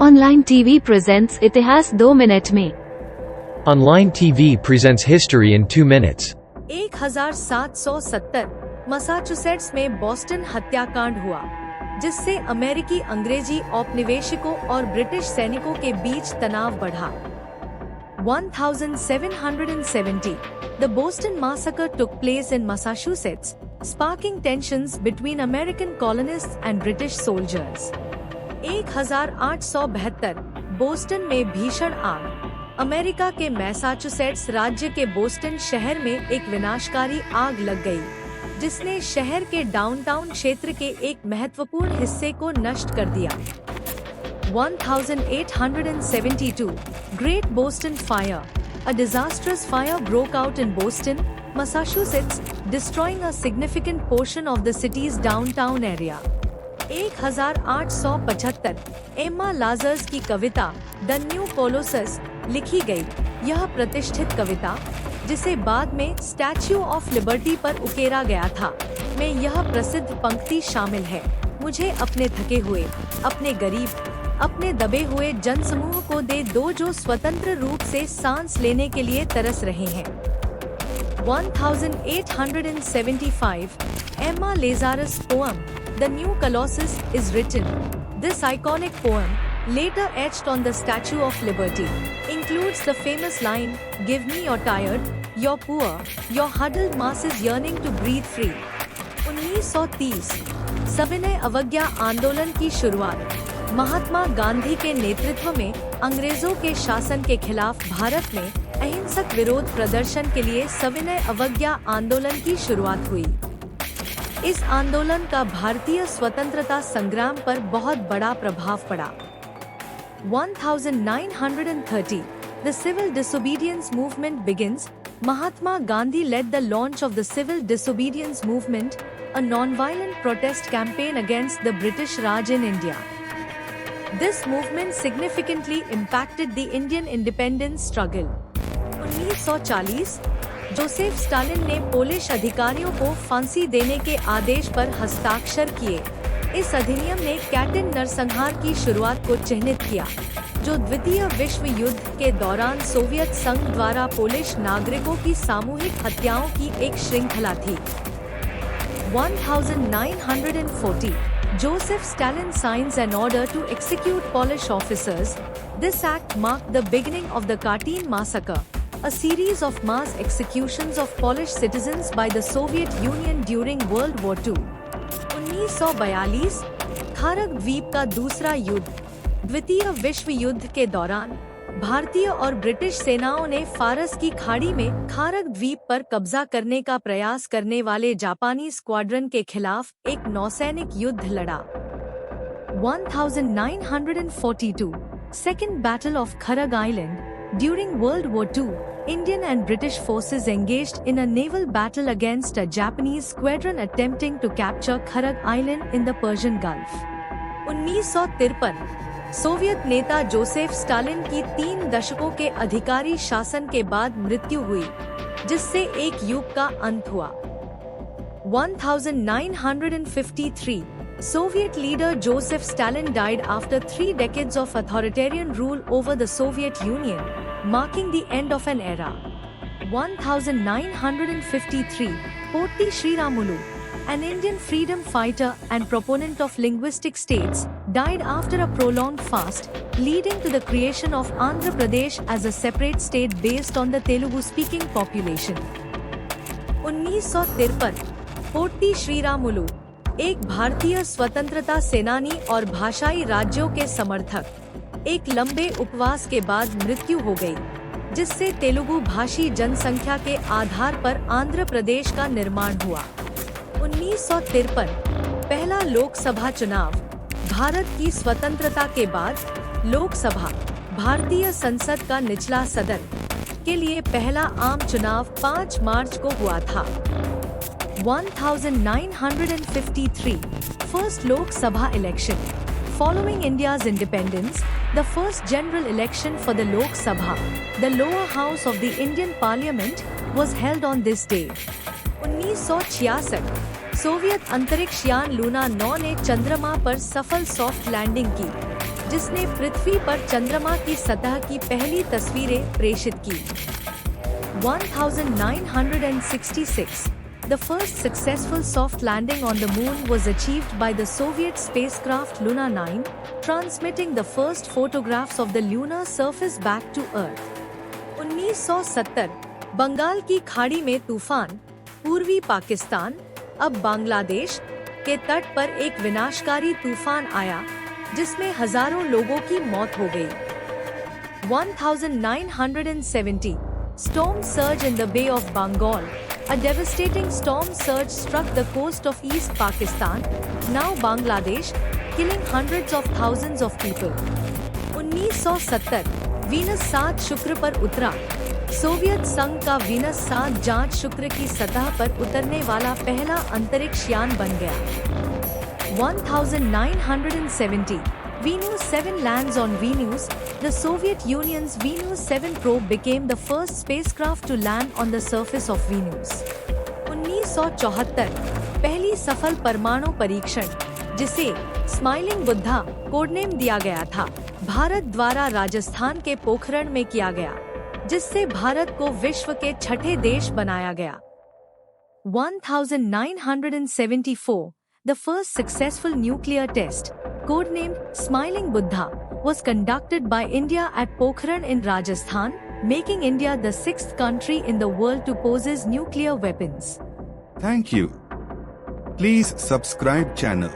Online TV presents इतिहास 2 minute में। Online TV presents history in 2 minutes. 1770 Massachusetts में Boston हत्याकांड हुआ, जिससे अमेरिकी अंग्रेजी औपनिवेशिकों और ब्रिटिश सैनिकों के बीच तनाव बढ़ा। 1770 The Boston Massacre took place in Massachusetts, sparking tensions between American colonists and British soldiers. 1872 Boston में भीषण आग। अमेरिका के मैसाचुसेट्स राज्य के बोस्टन शहर में एक विनाशकारी आग लग गई, जिसने शहर के डाउनटाउन क्षेत्र के एक महत्वपूर्ण हिस्से को नष्ट कर दिया। 1872 Great Boston Fire, a disastrous fire broke out in Boston, Massachusetts, destroying a significant portion of the city's downtown area. 1875 Emma लाजर्स की कविता द न्यू कोलोसस लिखी गई। यह प्रतिष्ठित कविता, जिसे बाद में स्टैच्यू ऑफ लिबर्टी पर उकेरा गया था, में यह प्रसिद्ध पंक्ति शामिल है। मुझे अपने थके हुए, अपने गरीब, अपने दबे हुए जनसमूह को दे दो, जो स्वतंत्र रूप से सांस लेने के लिए तरस रहे हैं। 1875 Emma Lazarus poem The New Colossus is written. This iconic poem, later etched on the Statue of Liberty, includes the famous line, "Give me your tired, your poor, your huddled masses yearning to breathe free." 1930 सविनय अवज्ञा आंदोलन की शुरुआत। महात्मा गांधी के नेतृत्व में अंग्रेजों के शासन के खिलाफ भारत में अहिंसक विरोध प्रदर्शन के लिए सविनय अवज्ञा आंदोलन की शुरुआत हुई। इस आंदोलन का भारतीय स्वतंत्रता संग्राम पर बहुत बड़ा प्रभाव पड़ा। 1930 The Civil Disobedience Movement begins. Mahatma Gandhi led the launch of the Civil Disobedience Movement, a non-violent protest campaign against the British Raj in India. This movement significantly impacted the Indian independence struggle. 1940 Joseph Stalin ने Polish अधिकारियों को फांसी देने के आदेश पर हस्ताक्षर किए। इस अधिनियम ने कैटेन नरसंहार की शुरुआत को चिह्नित किया, जो द्वितीय विश्व युद्ध के दौरान सोवियत संघ द्वारा पोलिश नागरिकों की सामूहिक हत्याओं की एक श्रृंखला थी। 1940 Joseph Stalin signs an order to execute Polish officers. This act marked the beginning of the Katyn massacre, a series of mass executions of Polish citizens by the Soviet Union during World War II. 1942 Kharak द्वीप का दूसरा युद्ध। द्वितीय विश्व युद्ध के दौरान भारतीय और ब्रिटिश सेनाओं ने फारस की खाड़ी में खारक द्वीप पर कब्जा करने का प्रयास करने वाले जापानी स्क्वाड्रन के खिलाफ एक नौसैनिक युद्ध लड़ा। 1942 Second Battle of Kharag Island. During World War II, Indian and British forces engaged in a naval battle against a Japanese squadron attempting to capture Kharag Island in the Persian Gulf. 1953 Soviet नेता Joseph Stalin की 3 दशकों के अधिकारी शासन के बाद मृत्यु हुई, जिससे एक युग का अंत हुआ। 1953 Soviet leader Joseph Stalin died after 3 decades of authoritarian rule over the Soviet Union, marking the end of an era. 1953 Potti Sriramulu, an Indian freedom fighter and proponent of linguistic states, died after a prolonged fast, leading to the creation of Andhra Pradesh as a separate state based on the Telugu-speaking population. 1953 potty Sriramulu, एक भारतीय स्वतंत्रता सेनानी और भाषाई राज्यों के समर्थक, एक लंबे उपवास के बाद मृत्यु हो गई, जिससे तेलुगु भाषी जनसंख्या के आधार पर आंध्र प्रदेश का निर्माण हुआ। 1953 पहला लोकसभा चुनाव। भारत की स्वतंत्रता के बाद लोकसभा, भारतीय संसद का निचला सदन, के लिए पहला आम चुनाव 5 मार्च को हुआ था। 1953 First Lok Sabha election. Following India's independence, the first general election for the Lok Sabha, the lower house of the Indian Parliament, was held on this day. 1966 Soviet अंतरिक्ष यान लूना 9 ने चंद्रमा पर सफल सॉफ्ट लैंडिंग की। जिसने पृथ्वी पर चंद्रमा की सतह की पहली तस्वीरें प्रेषित की। 1966 The first successful soft landing on the moon was achieved by the Soviet spacecraft Luna 9, transmitting the first photographs of the lunar surface back to Earth. 1970 Bengal की खाड़ी में तूफान पूर्वी पाकिस्तान, अब बांग्लादेश के तट पर एक विनाशकारी तूफान आया जिसमें हजारों लोगों की मौत हो गई। 1970 Storm surge in the Bay of Bengal. A devastating storm surge struck the coast of East Pakistan, now Bangladesh, killing hundreds of thousands of people. 1970 Venus 7 शुक्र पर उतरा। सोवियत संघ का वीनस 7 जांच शुक्र की सतह पर उतरने वाला पहला अंतरिक्ष यान बन गया। 1970 Venus 7 lands on Venus. The Soviet Union's Venus 7 probe became the first spacecraft to land on the surface of Venus. 1974 पहली सफल परमाणु परीक्षण, जिसे स्माइलिंग बुद्धा कोडनेम दिया गया था, भारत द्वारा राजस्थान के पोखरण में किया गया, जिससे भारत को विश्व के छठे देश बनाया गया। 1974 The first successful nuclear test, codenamed Smiling Buddha, was conducted by India at Pokhran in Rajasthan, making India the 6th country in the world to possess nuclear weapons. Thank you. Please subscribe channel.